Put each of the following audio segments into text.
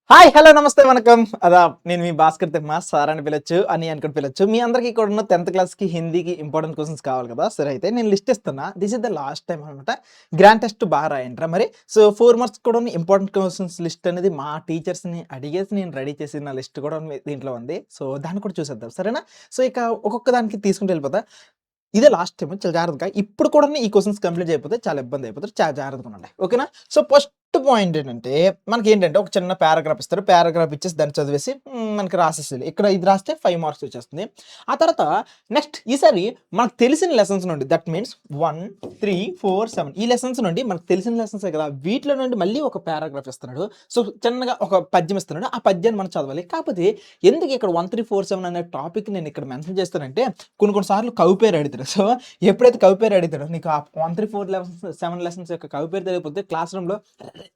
Hi hello నమస్తే వనకం నేను మీ Bhaskar Timma sir అని పిలవచ్చు అని అనుకుని పిలవచ్చు మీ అందరికీ కూడా ఉన్న 10th క్లాస్కి హిందీకి ఇంపార్టెంట్ క్వశ్చన్స్ కావాలి కదా సరే అయితే నేను లిస్ట్ ఇస్తున్నా this is the last time అనమాట గ్రాండ్ టెస్ట్ బాగా రాయంటారా మరి సో 4 మార్క్స్ కూడా ఇంపార్టెంట్ క్వశ్చన్స్ లిస్ట్ అనేది మా టీచర్స్ని అడిగేసి నేను రెడీ చేసిన లిస్ట్ కూడా దీంట్లో ఉంది సో దాన్ని కూడా చూసేద్దాం సరేనా సో ఇక ఒక్కొక్క దానికి తీసుకుంటూ వెళ్ళిపోతా ఇదే లాస్ట్ టైం చాలా జాగ్రత్తగా ఇప్పుడు కూడా ఈ క్వశ్చన్స్ కంప్లీట్ అయిపోతే చాలా ఇబ్బంది అయిపోతారు చాలా జాగ్రత్తగా ఉండండి ఓకేనా సో ఫస్ట్ పాయింట్ ఏంటంటే మనకి ఏంటంటే ఒక చిన్న పారాగ్రాఫ్ ఇస్తారు పారాగ్రాఫ్ ఇచ్చేసి దాన్ని చదివేసి మనకి రాసేసేది ఇక్కడ ఇది రాస్తే 5 మార్క్స్ వచ్చేస్తుంది ఆ తర్వాత నెక్స్ట్ ఈసారి మనకు తెలిసిన లెసన్స్ నుండి దట్ మీన్స్ 1 3 4 7 ఈ లెసన్స్ నుండి మనకు తెలిసిన లెసన్స్ కదా వీటిలో నుండి మళ్ళీ ఒక పారాగ్రాఫ్ ఇస్తున్నాడు సో చిన్నగా ఒక పద్యం ఇస్తున్నాడు ఆ పద్యాన్ని మనం చదవాలి కాకపోతే ఎందుకు ఇక్కడ 1 3 4 7 అనే టాపిక్ నేను ఇక్కడ మెన్షన్ చేస్తానంటే కొన్నిసార్లు కవి పేరు అడుగుతాడు సో ఎప్పుడైతే కవి పేరు అడుగుతాడో నీకు ఆ 1 3 4 7 లెసన్స్ యొక్క కవి పేరు తెలియకపోతే క్లాస్ రూమ్లో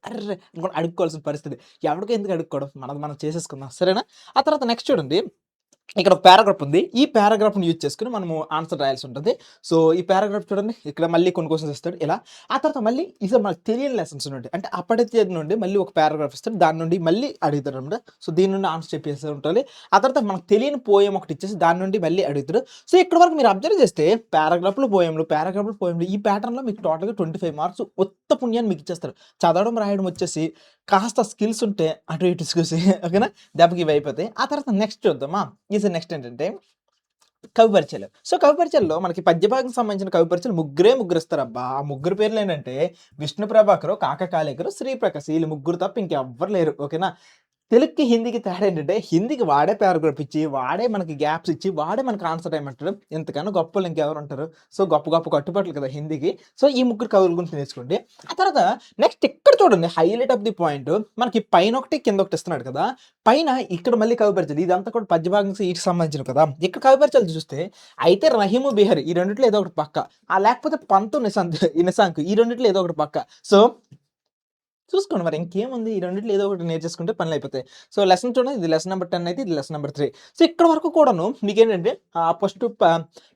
అర్రే అనుకోని అడుక్కోవాల్సిన పరిస్థితి ఎవరికి ఎందుకు అడుక్కోవడం మనం చేసేసుకుందాం సరేనా ఆ తర్వాత నెక్స్ట్ చూడండి ఇక్కడ ఒక పారాగ్రాఫ్ ఉంది ఈ పారాగ్రాఫ్ని యూజ్ చేసుకుని మనము ఆన్సర్ రాయాల్సి ఉంటుంది సో ఈ పారాగ్రాఫ్ చూడండి ఇక్కడ మళ్ళీ కొన్ని క్వశ్చన్స్ ఇస్తాడు ఇలా ఆ తర్వాత మళ్ళీ ఇది మనకు తెలియని లెసన్స్ నుండి అంటే అప్పటి నుండి మళ్ళీ ఒక పారాగ్రాఫ్ ఇస్తాడు దాని నుండి మళ్ళీ అడుగుతాడు అనమాట సో దీని నుండి ఆన్సర్ చెప్పేసి ఉంటుంది ఆ తర్వాత మనకు తెలియని పోయం ఒకటి ఇచ్చేసి దాని నుండి మళ్ళీ అడుగుతాడు సో ఇక్కడ వరకు మీరు అబ్జర్వ్ చేస్తే పారాగ్రాఫ్లు పోయంలు ఈ ప్యాటర్న్లో మీకు టోటల్గా 25 మార్క్స్ ఉత్త పుణ్యాన్ని మీకు ఇచ్చేస్తారు చదవడం రాయడం వచ్చేసి కాస్త స్కిల్స్ ఉంటే అటు ఇటు చూసి ఓకేనా దెబ్బకి ఇవి అయిపోతాయి ఆ తర్వాత నెక్స్ట్ చూద్దామా నెక్స్ట్ ఏంటంటే కవి పరిచయాలు సో కవి పరిచయాల్లో మనకి పద్యభాగం సంబంధించిన కవి పరిచయాలు ముగ్గురు ఇస్తారు అబ్బా ఆ ముగ్గురు పేర్లు ఏంటంటే విష్ణు ప్రభాకర్ కాక కాళేకర్ శ్రీప్రకాశ్ వీళ్ళు ముగ్గురు తప్ప ఇంకెవ్వరు లేరు ఓకేనా తెలుగుకి హిందీకి తేడా ఏంటంటే హిందీకి వాడే పారాగ్రాఫ్ ఇచ్చి వాడే మనకి గ్యాప్స్ ఇచ్చి వాడే మనకి ఆన్సర్ టైం అంటాడు ఇంతకన్నా గొప్పలు ఇంకెవరు ఉంటారు సో గొప్ప కట్టుబాట్లు కదా హిందీకి సో ఈ ముగ్గురు కవుల గురించి నేర్చుకోండి ఆ తర్వాత నెక్స్ట్ ఇక్కడ చూడండి హైలైట్ ఆఫ్ ది పాయింట్ మనకి పైన ఒకటి కింద ఒకటి ఇస్తున్నాడు కదా పైన ఇక్కడ మళ్ళీ కవి పరిచయాలు ఇదంతా కూడా పద్యభాగం వీటికి సంబంధించిన కదా ఇక్కడ కవి పరిచయాలు చూస్తే అయితే రహీము బిహారీ ఈ రెండిట్లో ఏదో ఒకటి పక్క లేకపోతే పంతు నిశాంక్ ఈ రెండిట్లో ఏదో ఒకటి పక్క సో చూసుకోండి మరి ఇంకేముంది ఈ రెండింటిలో ఏదో ఒకటి నేర్చేసుకుంటే పనులు అయిపోతాయి సో లెసన్ చూడండి ఇది లెసన్ నెంబర్ 10 అయితే ఇది లెసన్ నెంబర్ 3 సో ఇక్కడ వరకు కూడాను మీకు ఏంటంటే ఫస్ట్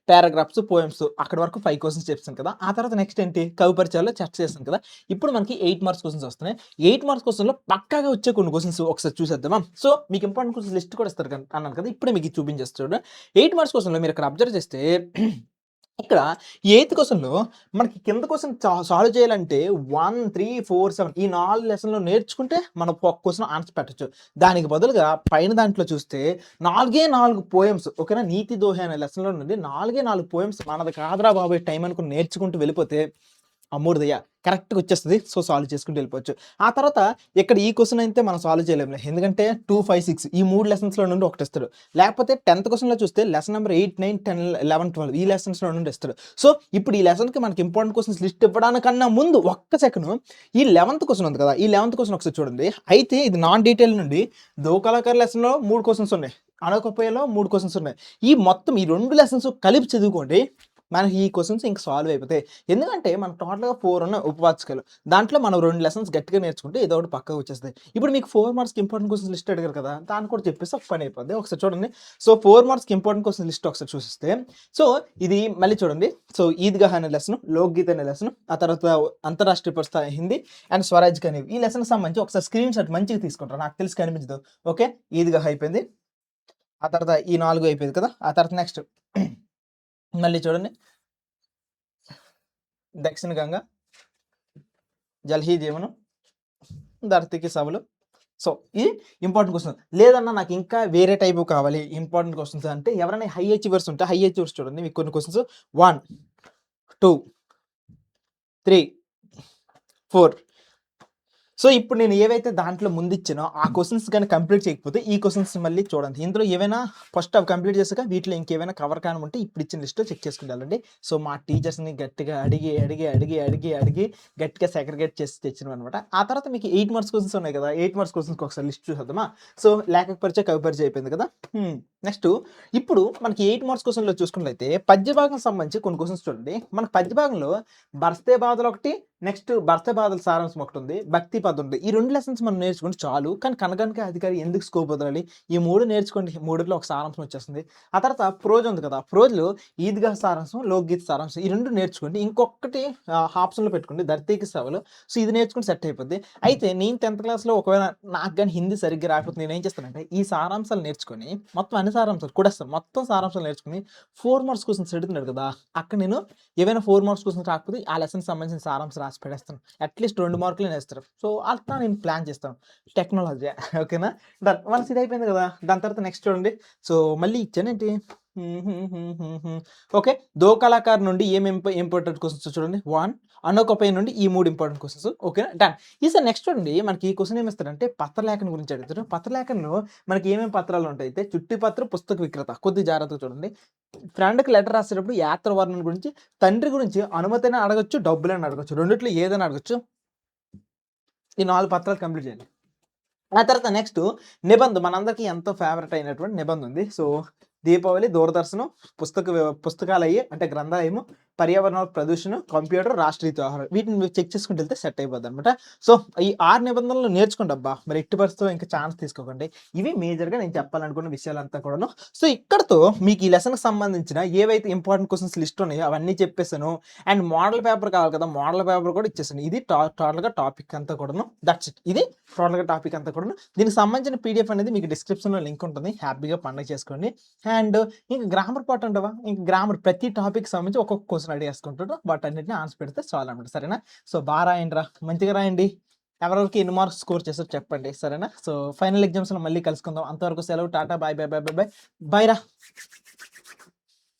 పారాగ్రాఫ్స్ పోయమ్స్ అక్కడ వరకు 5 క్వశ్చన్స్ చెప్తాను కదా ఆ తర్వాత నెక్స్ట్ ఏంటి కవి పరిచయాల్లో చర్చ చేస్తాను కదా ఇప్పుడు మనకి 8 మార్క్స్ క్వశ్చన్స్ వస్తున్నాయి 8 మార్క్స్ క్వశ్చన్లో పక్కాగా వచ్చే కొన్ని క్వశ్చన్స్ ఒకసారి చూసేద్దామా సో మీకు ఇంపార్టెంట్ క్వశ్చన్స్ లిస్ట్ కూడా ఇస్తారు అన్నాను కదా ఇప్పుడే మీకు చూపించేస్తాడు 8 మార్క్స్ క్వశ్చన్లో మీరు ఇక్కడ అబ్జర్వ్ చేస్తే ఇక్కడ 8th క్వశ్చన్‌లో మనకి కింద క్వశ్చన్ సాల్వ్ చేయాలంటే 1 3 4 7 ఈ 4 లెసన్‌లు నేర్చుకుంటే మనం ఒక క్వశ్చన్ ఆన్సర్ పెట్టొచ్చు. దానికి బదులుగా పైన దాంట్లో చూస్తే 4 పోయమ్స్ ఓకేనా 'నీతి దోహి' అనే లెసన్‌లో నుండి 4 పోయమ్స్ మనది కాదురా బాబోయ్ టైం అనుకుని నేర్చుకుంటూ వెళ్ళిపోతే అమ్మోడిదయ్యా కరెక్ట్‌గా వచ్చేస్తది. సో సాల్వ్ చేసుకుంటూ వెళ్ళిపోవచ్చు. ఆ తర్వాత ఇక్కడ ఈ క్వశ్చన్ అయితే మనం సాల్వ్ చేయలేంలే. ఎందుకంటే 2, 5, 6 ఈ 3 లెసన్స్‌లో నుండి ఒకటి ఇస్తాడు. లేకపోతే 10th క్వశ్చన్‌లో చూస్తే లెసన్ నెంబర్ 8, 9, 10, 11, 12 ఈ లెసన్స్‌లో నుండి ఇస్తాడు. సో ఇప్పుడు ఈ లెసన్‌కి మనకి ఇంపార్టెంట్ క్వశ్చన్స్ లిస్ట్ ఇవ్వడానికన్నా ముందు ఒక్క సెకను ఈ 11th క్వశ్చన్ ఉంది కదా! ఈ 11th క్వశ్చన్ ఒకసారి చూడండి. అయితే ఇది నాన్ డీటెయిల్ నుండి 'దో కళాకార్' లెసన్‌లో 3 క్వశ్చన్స్ ఉన్నాయి. 'అనకోపయ్యలో' 3 క్వశ్చన్స్ ఉన్నాయి. ఈ మొత్తం ఈ 2 లెసన్స్ కలిపి చదువుకోండి. మనకి ఈ క్వశ్చన్స్ ఇంక సాల్వ్ అయిపోతాయి. ఎందుకంటే మనకు టోటల్‌గా 4 ఉన్నాయి ఉపవాచకాలు. దాంట్లో మనం 2 లెసన్స్ గట్టిగా నేర్చుకుంటే ఏదో ఒకటి పక్కగా వచ్చేస్తాయి. ఇప్పుడు మీకు 4 మార్క్స్‌కి ఇంపార్టెంట్ క్వశ్చన్స్ లిస్ట్ అడిగారు కదా! దాన్ని కూడా చెప్పేస్తే ఒక పని అయిపోద్ది. ఒకసారి చూడండి. సో 4 మార్క్స్‌కి ఇంపార్టెంట్ క్వశ్చన్ లిస్ట్ ఒకసారి చూసిస్తే సో ఇది మళ్ళీ చూడండి. సో 'ఈద్‌గాహ్' అనే లెసన్, 'లోక్‌గీత్' అనే లెసన్, ఆ తర్వాత అంతర్రాష్ట్రీయ పరిస్థితి హిందీ అండ్ 'స్వరాజ్' అనేవి ఈ లెసన్‌కి సంబంధించి ఒకసారి స్క్రీన్ షాట్ మంచిగా తీసుకుంటారు. నాకు తెలిసి కనిపించదు. ఓకే. 'ఈద్‌గాహ్' అయిపోయింది. ఆ తర్వాత ఈ 4 అయిపోయింది కదా! ఆ తర్వాత నెక్స్ట్ మళ్ళీ చూడండి. 'దక్షిణ గంగ', 'జల్ హి జీవనం', 'ధరతీకి సభలు'. సో ఇది ఇంపార్టెంట్ క్వశ్చన్. లేదన్నా నాకు ఇంకా వేరే టైపు కావాలి ఇంపార్టెంట్ క్వశ్చన్స్ అంటే ఎవరైనా హై అచీవర్స్ ఉంటే హై అచీవర్స్ చూడండి మీకు కొన్ని క్వశ్చన్స్ 1, 2, 3, 4 సో ఇప్పుడు నేను ఏవైతే దాంట్లో ముందిచ్చానో ఆ క్వశ్చన్స్ కానీ కంప్లీట్ చేయకపోతే ఈ క్వశ్చన్స్ మళ్ళీ చూడండి. ఇందులో ఏవైనా ఫస్ట్ అవి కంప్లీట్ చేసాక వీటిలో ఇంకేమైనా కవర్ కాని ఉంటే ఇప్పుడు ఇచ్చిన లిస్ట్లో చెక్ చేసుకుని వెళ్ళండి. సో మా టీచర్స్ని గట్టిగా అడిగి గట్టిగా సెగ్రిగేట్ చేసి తెచ్చినాం అనమాట. ఆ తర్వాత మీకు 8 మార్క్స్ క్వశ్చన్స్ ఉన్నాయి కదా 8 మార్క్స్ క్వశ్చన్స్కి ఒకసారి లిస్ట్ చూసేద్దామా. సో లేఖక పరిచయం కవి పరిచయం అయిపోయింది కదా. నెక్స్ట్ ఇప్పుడు మనకి 8 మార్క్స్ క్వశ్చన్లో చూసుకున్నట్లయితే పద్య భాగం సంబంధించి కొన్ని క్వశ్చన్స్ చూడండి. మనకు పద్య భాగంలో బర్స్తే బాధలు ఒకటి నెక్స్ట్ భర్త బాధల సారాంశం ఒకటుంది. భక్తి పదం ఉంది. ఈ 2 లెసన్స్ మనం నేర్చుకుంటే చాలు. కానీ కనకనక అధికారి ఎందుకు స్కోప్ వదలాలి? ఈ 3 నేర్చుకోండి. మూడిట్లో ఒక సారాంశం వచ్చేస్తుంది. ఆ తర్వాత ప్రోజ్ ఉంది కదా! ప్రోజ్‌లో ఈద్‌గాహ్ సారాంశం, లోక్‌గీత్ సారాంశం ఈ 2 నేర్చుకోండి. ఇంకొకటి ఆప్షన్‌లో పెట్టుకోండి. ధర్తీకి సవాలు. సో, ఇది నేర్చుకుంటే సెట్ అయిపోద్ది. అయితే నేను 10థ్ క్లాస్‌లో ఒకవేళ నాకు గాని హిందీ సరిగ్గా రాకపోతే నేనేం చేస్తానంటే, ఈ సారాంశాలు నేర్చుకొని మొత్తం అన్ని సారాంశాలు కూడేస్తాను. మొత్తం సారాంశాలు నేర్చుకొని 4 మార్క్స్ క్వెషన్స్ అడుగుతున్నాడు కదా! అక్కడ నేను ఏవైనా 4 మార్క్స్ క్వెషన్స్ రాకపోతే ఆ లెసన్‌కి సంబంధించిన సారాంశం రాసి పడేస్తాను. అట్‌లీస్ట్ 2 మార్కులైనా ఏస్తారు. సో, అట్లా నేను ప్లాన్ చేస్తాను. టెక్నాలజీ ఓకేనా? డన్. వన్స్ ఇది అయిపోయింది కదా! దాని తర్వాత నెక్స్ట్ చూడండి. సో, మళ్ళీ ఇచ్చానేంటి? ఓకే. 'దో కళాకార్' నుండి ఏం ఇంపార్టెంట్ క్వెషన్స్ చూడండి. 1 'అనోక పై' నుండి ఈ 3 ఇంపార్టెంట్ క్వెషన్స్. ఓకేనా? డన్. ఈసారి నెక్స్ట్ చూడండి. మనకి ఈ క్వెషన్ ఏమిస్తాడంటే పత్రలేఖనం గురించి అడుగుతాడు. పత్రలేఖనంలో మనకి ఏమేమి పత్రాలు ఉంటాయి? చిట్టి పత్రం, పుస్తక విక్రేత. కొద్దిగా జాగ్రత్తగా చూడండి. ఫ్రెండ్‌కి లెటర్ రాసేటప్పుడు యాత్ర వర్ణన గురించి, తండ్రి గురించి అనుమతైనా అడగొచ్చు, డబ్బులైనా అడగొచ్చు. రెండిట్లో ఏదైనా అడగొచ్చు. ఈ 4 పత్రాలు కంప్లీట్ చేయండి. ఆ తర్వాత నెక్స్ట్ నిబంధ్ మనందరికీ ఎంతో ఫేవరెట్ అయినటువంటి నిబంధ్ ఉంది. సో, దీపావళి, దూరదర్శనం, పుస్తకాలయ్యి అంటే గ్రంథాలయము, పర్యావరణ ప్రదూషణ, కంప్యూటర్, రాష్ట్రీయ త్యోహారాలు వీటిని మీరు చెక్ చేసుకుంటూ వెళ్తే సెట్ అయిపోద్దనమాట. సో, ఈ 6 నిబంధనలు నేర్చుకోండబ్బా! మరి ఎట్టి పరిస్థితిలో ఇంకా ఛాన్స్ తీసుకోకండి. ఇవి మేజర్‌గా నేను చెప్పాలనుకున్న విషయాలంతా కూడాను. సో, ఇక్కడితో మీకు ఈ లెసన్‌కి సంబంధించిన ఏవైతే ఇంపార్టెంట్ క్వెషన్స్ లిస్ట్ ఉన్నాయో అవన్నీ చెప్పేసాను. అండ్ మోడల్ పేపర్ కావాలి కదా! మోడల్ పేపర్ కూడా ఇచ్చేసాను. ఇది టోటల్‌గా టాపిక్ అంతా కూడాను. That's it. ఇది టోటల్‌గా టాపిక్ అంతా కూడాను. దీనికి సంబంధించిన పీడీఎఫ్ అనేది మీకు డిస్క్రిప్షన్‌లో లింక్ ఉంటుంది. హ్యాపీగా పండగ చేసుకోండి. అండ్ ఇంక గ్రామర్ పార్ట్ అంటావా? ఇంక గ్రామర్ ప్రతి టాపిక్‌కి సంబంధించి ఒక్కొక్క క్వెషన్ అడిగేసుకుంటాడు. వాటన్నిటిని ఆన్సర్ పెడితే చాలన్నమాట. సరేనా? సో, రాయండిరా. మంచిగా రాయండి. ఎవరెవరికి ఎన్ని మార్క్స్ స్కోర్ చేసారో చెప్పండి. సరేనా? సో, ఫైనల్ ఎగ్జామ్స్‌లో మళ్ళీ కలుసుకుందాం. అంతవరకు సెలవు. Tata. Bye, bye, bye, bye, bye. Bye రా.